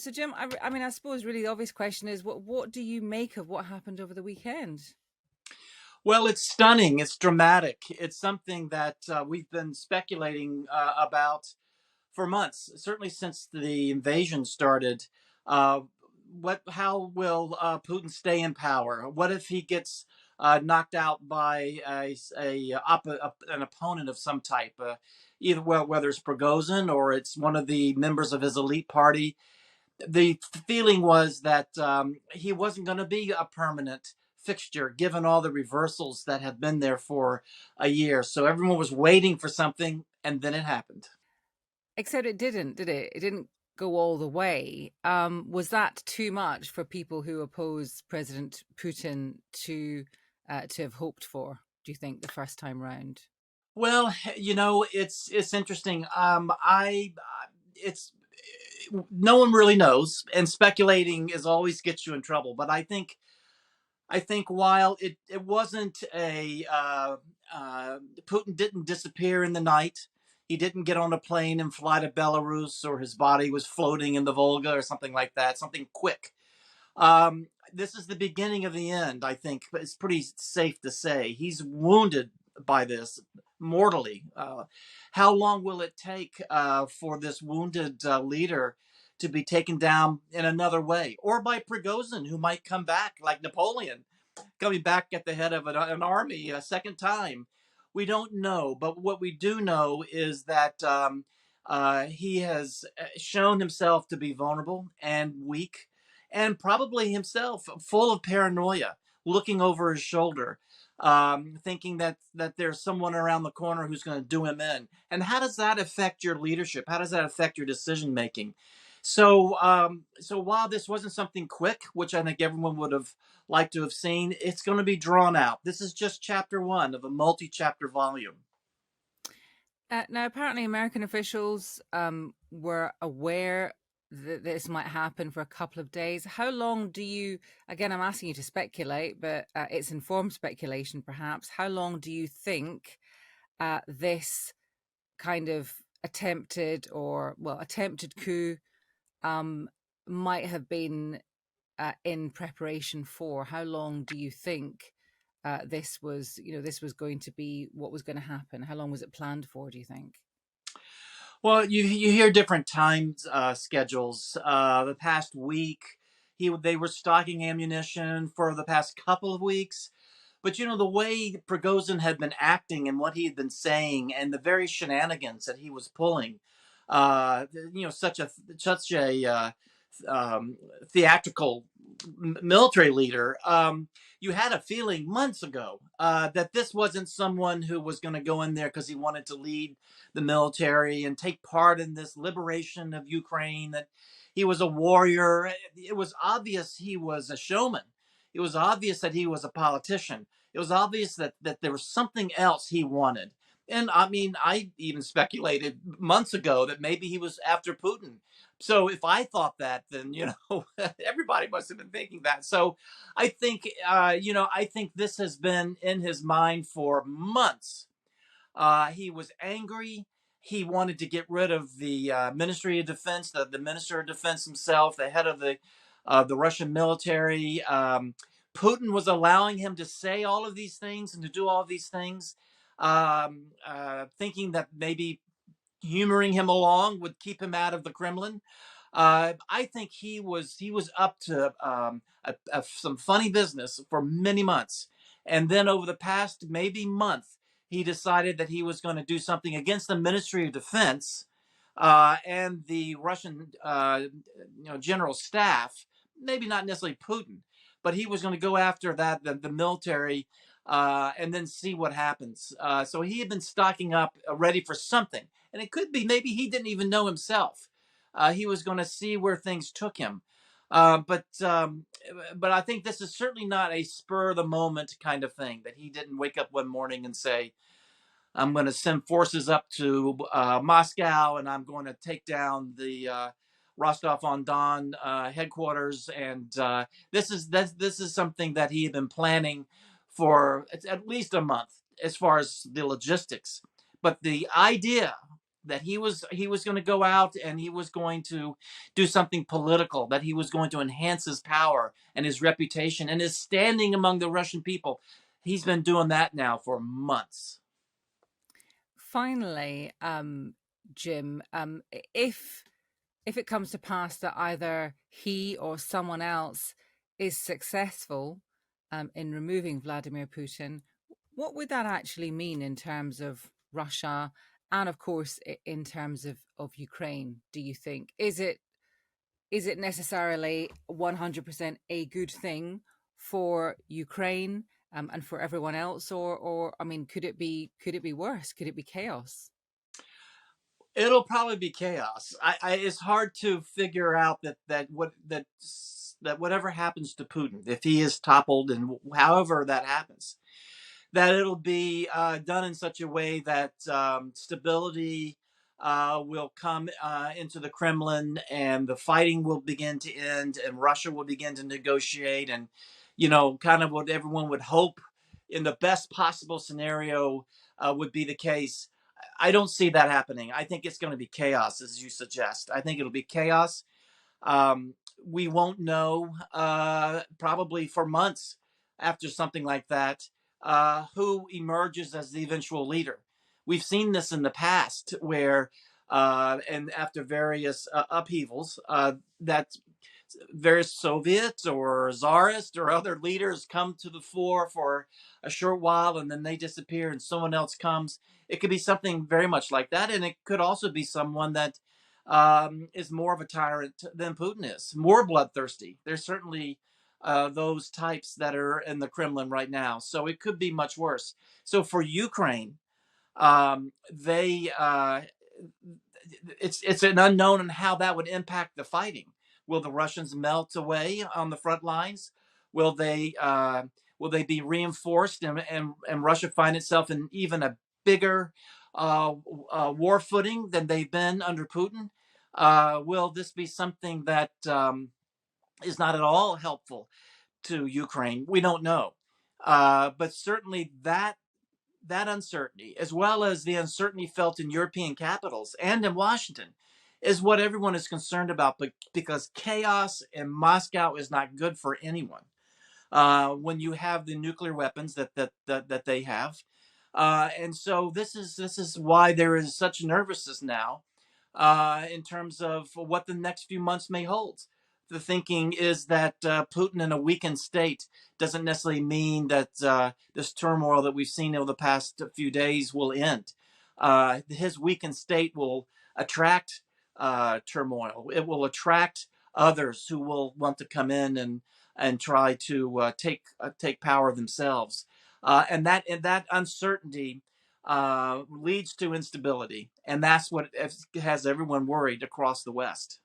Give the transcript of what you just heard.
So Jim, I mean, I suppose really the obvious question is, what do you make of what happened over the weekend? Well, it's stunning. It's dramatic. It's something that we've been speculating about for months, certainly since the invasion started. Uh, How will Putin stay in power? What if he gets knocked out by an opponent of some type? Either whether it's Prigozhin or it's one of the members of his elite party. The feeling was that he wasn't going to be a permanent fixture given all the reversals that have been there for a year. So everyone was waiting for something, and then it happened. Except it didn't, did it? It didn't go all the way. Was that too much for people who oppose President Putin to have hoped for? Do you think the first time round? Well, it's interesting. I it's no one really knows, and speculating is always gets you in trouble. But I think while it wasn't a Putin didn't disappear in the night. He didn't get on a plane and fly to Belarus, or his body was floating in the Volga or something like that. Something quick. This is the beginning of the end, I think. But it's pretty safe to say he's wounded by this mortally. How long will it take for this wounded leader to be taken down in another way, or by Prigozhin, who might come back like Napoleon, coming back at the head of an army a second time? We don't know, but what we do know is that he has shown himself to be vulnerable and weak, and probably himself full of paranoia, looking over his shoulder, thinking that there's someone around the corner who's going to do him in. And how does that affect your leadership? How does that affect your decision making? So while this wasn't something quick, which I think everyone would have liked to have seen, it's going to be drawn out. This is just chapter one of a multi-chapter volume. Now, apparently, American officials were aware that this might happen for a couple of days. How long do you, again, I'm asking you to speculate, but it's informed speculation perhaps. How long do you think this kind of attempted coup um, might have been in preparation for? How long do you think this was going to be what was going to happen? How long was it planned for, do you think? Well, you hear different time schedules. The past week, they were stocking ammunition for the past couple of weeks. But the way Prigozhin had been acting and what he had been saying, and the very shenanigans that he was pulling, such a theatrical military leader. You had a feeling months ago that this wasn't someone who was going to go in there because he wanted to lead the military and take part in this liberation of Ukraine, that he was a warrior. It was obvious he was a showman. It was obvious that he was a politician. It was obvious that there was something else he wanted. And I mean, I even speculated months ago that maybe he was after Putin. So if I thought that, then everybody must have been thinking that. So I think this has been in his mind for months. He was angry. He wanted to get rid of the Ministry of Defense, the Minister of Defense himself, the head of the Russian military. Putin was allowing him to say all of these things and to do all of these things, thinking that maybe humoring him along would keep him out of the Kremlin. I think he was up to some funny business for many months, and then over the past maybe month, he decided that he was going to do something against the Ministry of Defense and the Russian general staff. Maybe not necessarily Putin, but he was going to go after the military. And then see what happens. So he had been stocking up, ready for something, and it could be maybe he didn't even know himself. He was going to see where things took him. But I think this is certainly not a spur of the moment kind of thing, that he didn't wake up one morning and say, I'm going to send forces up to Moscow and I'm going to take down the Rostov on Don headquarters. And this is something that he had been planning for at least a month as far as the logistics. But the idea that he was going to go out and he was going to do something political, that he was going to enhance his power and his reputation and his standing among the Russian people. He's been doing that now for months. Finally, Jim, if it comes to pass that either he or someone else is successful in removing Vladimir Putin, what would that actually mean in terms of Russia and, of course, in terms of Ukraine? Do you think is it necessarily 100% a good thing for Ukraine and for everyone else, or I mean, could it be worse? Could it be chaos? It'll probably be chaos. It's hard to figure out that whatever happens to Putin, if he is toppled and however that happens, that it'll be done in such a way that stability will come into the Kremlin, and the fighting will begin to end, and Russia will begin to negotiate, and kind of what everyone would hope in the best possible scenario would be the case. I don't see that happening. I think it's going to be chaos, as you suggest. I think it'll be chaos. We won't know probably for months after something like that who emerges as the eventual leader. We've seen this in the past where, and after various upheavals, that various Soviets or Tsarists or other leaders come to the fore for a short while and then they disappear and someone else comes. It could be something very much like that. And it could also be someone that is more of a tyrant than Putin is, more bloodthirsty. There's certainly those types that are in the Kremlin right now. So it could be much worse. So for Ukraine, they it's an unknown on how that would impact the fighting. Will the Russians melt away on the front lines? Will they be reinforced and Russia find itself in even a bigger war footing than they've been under Putin? Will this be something that is not at all helpful to Ukraine? We don't know, but certainly that uncertainty, as well as the uncertainty felt in European capitals and in Washington, is what everyone is concerned about. But because chaos in Moscow is not good for anyone, when you have the nuclear weapons that they have, and so this is why there is such nervousness now in terms of what the next few months may hold. The thinking is that Putin in a weakened state doesn't necessarily mean that this turmoil that we've seen over the past few days will end. His weakened state will attract turmoil. It will attract others who will want to come in and try to take power themselves. And that uncertainty leads to instability, and that's what has everyone worried across the West.